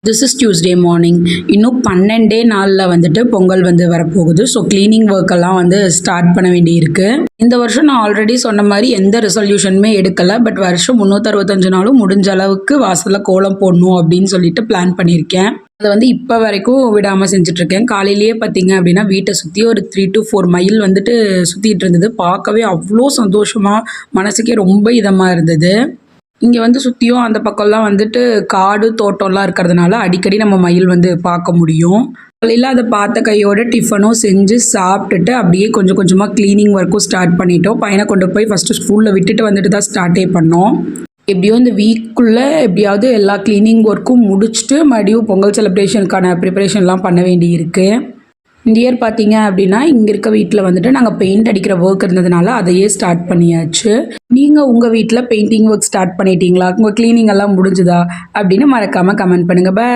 This is Tuesday morning. இன்னும் 12 நாளில் வந்துட்டு பொங்கல் வந்து வரப்போகுது. ஸோ கிளீனிங் ஒர்க்கெல்லாம் வந்து ஸ்டார்ட் பண்ண வேண்டியிருக்கு. இந்த வருஷம் நான் ஆல்ரெடி சொன்ன மாதிரி எந்த ரெசல்யூஷனுமே எடுக்கலை. பட் வருஷம் 365 நாளும் முடிஞ்ச அளவுக்கு வாசலில் கோலம் போடணும் அப்படின்னு சொல்லிட்டு பிளான் பண்ணியிருக்கேன். அதை வந்து இப்போ வரைக்கும் விடாமல் செஞ்சுட்ருக்கேன். காலையிலேயே பார்த்தீங்க அப்படின்னா வீட்டை சுற்றி ஒரு 3 to 4 மைல் வந்துட்டு சுற்றிட்டு இருந்தது. பார்க்கவே அவ்வளோ சந்தோஷமாக, மனசுக்கே ரொம்ப இதமாக இருந்தது. இங்கே வந்து சுற்றியும் அந்த பக்கம்லாம் வந்துட்டு காடு தோட்டம்லாம் இருக்கிறதுனால அடிக்கடி நம்ம மயில் வந்து பார்க்க முடியும். காலையில் அதை பார்த்த கையோட டிஃபனும் செஞ்சு சாப்பிட்டுட்டு அப்படியே கொஞ்சம் கொஞ்சமாக க்ளீனிங் ஒர்க்கும் ஸ்டார்ட் பண்ணிட்டோம். பையனை கொண்டு போய் ஃபஸ்ட்டு ஸ்கூலில் விட்டுட்டு வந்துட்டு தான் ஸ்டார்ட்டே பண்ணோம். எப்படியோ இந்த வீக்குள்ளே எப்படியாவது எல்லா க்ளீனிங் ஒர்க்கும் முடிச்சுட்டு மறுபடியும் பொங்கல் செலிப்ரேஷனுக்கான ப்ரிப்பரேஷன்லாம் பண்ண வேண்டி இருக்குது. இந்த இயர் பார்த்தீங்க அப்படின்னா இங்கே இருக்க வீட்டில் வந்துட்டு நாங்கள் பெயிண்ட் அடிக்கிற ஒர்க் இருந்ததுனால அதையே ஸ்டார்ட் பண்ணியாச்சு. நீங்கள் உங்கள் வீட்டில் பெயிண்டிங் ஒர்க் ஸ்டார்ட் பண்ணிட்டீங்களா? உங்கள் க்ளீனிங் எல்லாம் முடிஞ்சுதா அப்படின்னு மறக்காமல் கமெண்ட் பண்ணுங்கள். பை.